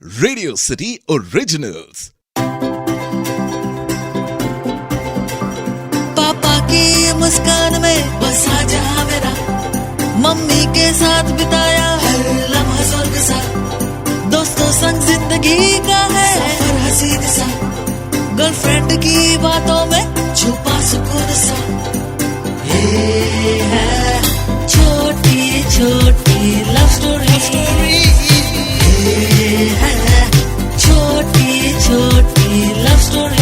Radio city originals. पापा की मुस्कान में बसा जहां मेरा, मम्मी के साथ बिताया हर लम्हा स्वर्ग सा, दोस्तों संग जिंदगी का है सफर हसीन सा, गर्लफ्रेंड की बातों में छुपा सुकून सा। ये है छोटी छोटी लव स्टोरी, ये है छोटी छोटी लव स्टोरी।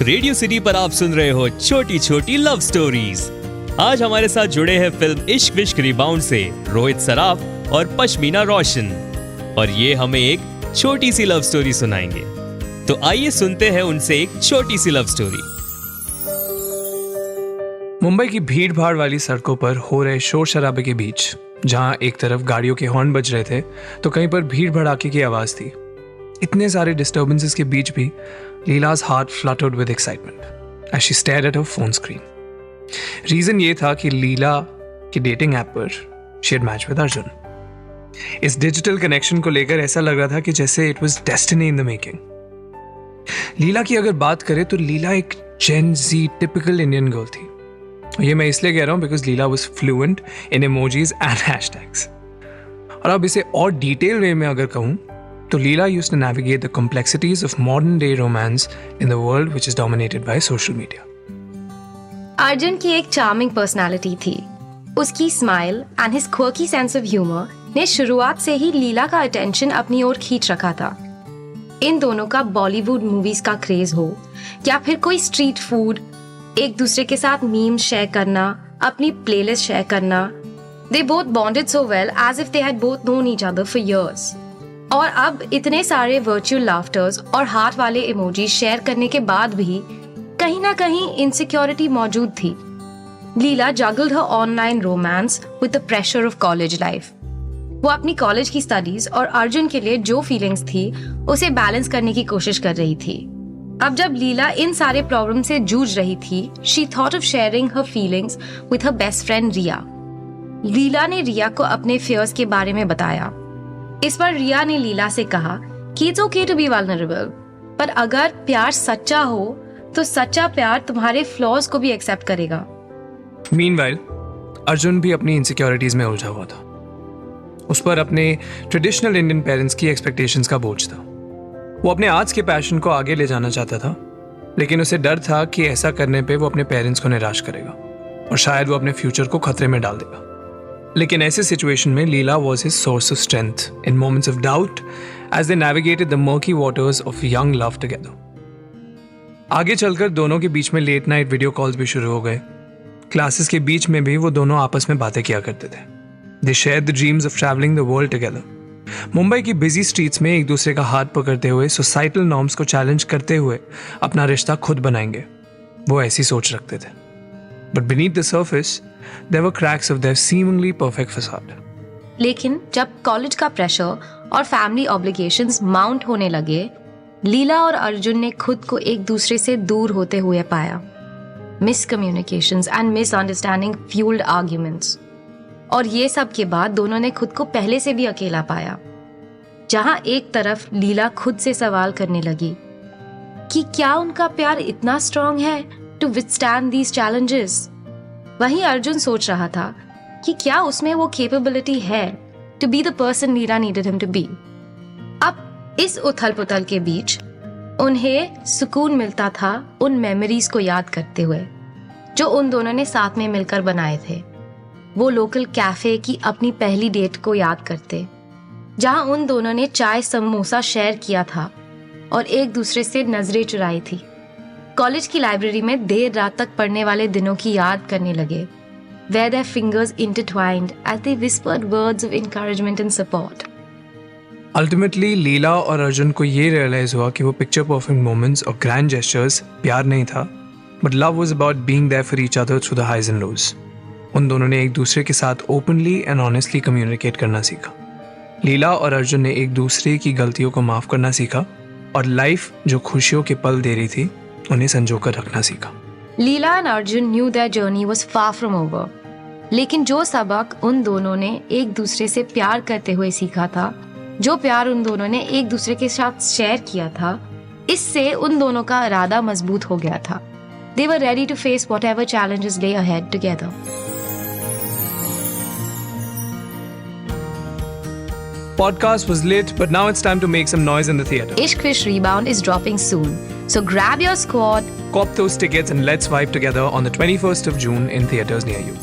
रेडियो सिटी पर आप सुन रहे हो छोटी छोटी लव स्टोरीज। आज हमारे साथ जुड़े हैं फिल्म इश्क विश्क रिबाउंड से रोहित सराफ और पश्मीना रोशन, और ये हमें एक छोटी सी लव स्टोरी सुनाएंगे। तो आइए सुनते हैं उनसे एक छोटी सी लव स्टोरी। मुंबई की भीड़ भाड़ वाली सड़कों पर हो रहे शोर शराबे के बीच, जहां एक तरफ गाड़ियों के हॉर्न बज रहे थे तो कहीं पर भीड़ भड़ाके की आवाज थी। इतने सारे डिस्टर्बेंसेस के बीच भी लीला's heart fluttered with excitement as she stared at her phone screen. Reason ये था कि लीला की डेटिंग ऐप पर she had matched with Arjun. इस डिजिटल कनेक्शन को लेकर ऐसा लग रहा था कि जैसे it was destiny in the making। लीला की अगर बात करें तो लीला एक Gen Z typical Indian girl थी। ये मैं इसलिए कह रहा हूं because Leela was fluent in emojis and hashtags। और अब इसे और डिटेल वे में अगर कहूं तो लीला used to navigate the complexities of modern day romance in the world which is dominated by social media. Arjun की एक चार्मिंग पर्सनालिटी थी। उसकी smile and his quirky sense of humour ने शुरुआत से ही लीला का अटेंशन अपनी ओर खींच रखा था। इन दोनों का बॉलीवुड मूवीज का क्रेज हो या फिर कोई स्ट्रीट फूड, एक दूसरे के साथ मीम्स शेयर करना, अपनी प्लेलिस्ट शेयर करना, they both bonded so well as if they had both known each other for years. और अब इतने सारे वर्चुअल लाफ्टर्स और हार्ट वाले इमोजी शेयर करने के बाद भी कहीं ना कहीं इनसिक्योरिटी मौजूद थी। Leela juggled her online romance with the pressure of college life. वो अपनी कॉलेज की स्टडीज और अर्जुन के लिए जो फीलिंग्स थी उसे बैलेंस करने की कोशिश कर रही थी। अब जब लीला इन सारे प्रॉब्लम से जूझ रही थी, she thought of sharing her feelings with her best friend Riya. Leela ने रिया को अपने फियर्स के बारे में बताया। इस पर रिया ने लीला से कहा कि it's okay to be vulnerable, पर अगर प्यार सच्चा हो तो सच्चा प्यार तुम्हारे फ्लॉज को भी एक्सेप्ट करेगा। मीनवाइल अर्जुन भी अपनी इनसिक्योरिटीज में उलझा हुआ था। उस पर अपने ट्रेडिशनल इंडियन पेरेंट्स की एक्सपेक्टेशंस का बोझ था। वो अपने आज के पैशन को आगे ले जाना चाहता था, लेकिन उसे डर था कि ऐसा करने पे वो अपने पेरेंट्स को निराश करेगा और शायद वो अपने फ्यूचर को खतरे में डाल देगा। लेकिन ऐसे सिचुएशन में लीला was his source of strength in moments of doubt as they navigated the murky waters of young love together. आगे चलकर दोनों के बीच में लेट नाइट वीडियो कॉल्स भी शुरू हो गए। क्लासेस के बीच में भी वो दोनों आपस में बातें किया करते थे। They shared the dreams of traveling the world together. Mumbai की बिजी स्ट्रीट्स में एक दूसरे का हाथ पकड़ते हुए सोसाइटल नॉर्म्स को चैलेंज करते हुए अपना रिश्ता खुद बनाएंगे, वो ऐसी सोच रखते थे। But beneath the surface, there were cracks of their seemingly perfect facade. लेकिन जब कॉलेज का प्रेशर और फैमिली ऑब्लिगेशंस माउंट होने लगे, लीला और अर्जुन ने खुद को एक दूसरे से दूर होते हुए पाया। Miscommunications and misunderstanding fuelled arguments, और ये सब के बाद दोनों ने खुद को पहले से भी अकेला पाया। जहां एक तरफ लीला खुद से सवाल करने लगी कि क्या उनका प्यार इतना स्ट्रॉन्ग है टू विथस्टैंड दीज चैलेंजेस, वहीं अर्जुन सोच रहा था कि क्या उसमें वो कैपेबिलिटी है to be the person Leela needed him to be. अब इस उथल पुथल के बीच उन्हें सुकून मिलता था उन मेमोरीज को याद करते हुए जो उन दोनों ने साथ में मिलकर बनाए थे। वो लोकल कैफे की अपनी पहली डेट को याद करते, जहां उन दोनों ने चाय समोसा शेयर किया था और एक दूसरे से नजरें चुराई थी। कॉलेज की लाइब्रेरी में देर रात तक पढ़ने वाले दिनों की याद करने लगे, where their fingers intertwined as they whispered words of encouragement and support. Ultimately, लीला और अर्जुन को ये रियलाइज हुआ कि वो पिक्चर परफेक्ट मोमेंट्स और ग्रैंड जेस्चर्स प्यार नहीं था, but love was about being there for each other through the highs and lows. उन दोनों ने एक दूसरे के साथ ओपनली एंड ऑनेस्टली कम्युनिकेट करना सीखा। लीला और अर्जुन ने एक दूसरे की गलतियों को माफ करना सीखा और लाइफ जो खुशियों के पल दे रही थी उन्हें संजो कर रखना सीखा। Leela and Arjun knew their journey was far from over. लेकिन जो सबक उन दोनों ने एक दूसरे से प्यार करते हुए सीखा था, जो प्यार उन दोनों ने एक दूसरे के साथ शेयर किया था, इससे उन दोनों का इरादा मजबूत हो गया था. They were ready to face whatever challenges lay ahead together. Podcast was lit, but now it's time to make some noise in the theater. Ishq Vish Rebound is dropping soon, so grab your squad. Cop those tickets and let's vibe together on the 21st of June in theaters near you.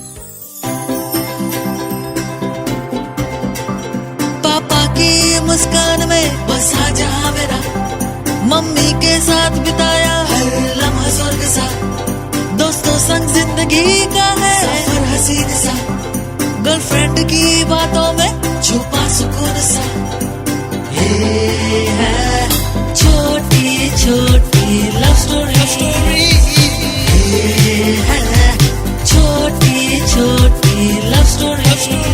पापा की मुस्कान में बसा जहां मेरा, mummy के साथ बिताया हर लम्हा स्वर्ग सा, दोस्तों संग जिंदगी का है सफर हसीन सा, गर्लफ्रेंड की बातों में छुपा सुकून सा. ये है छोटी छोटी लव स्टोरी, ये है छोटी छोटी लव स्टोरी.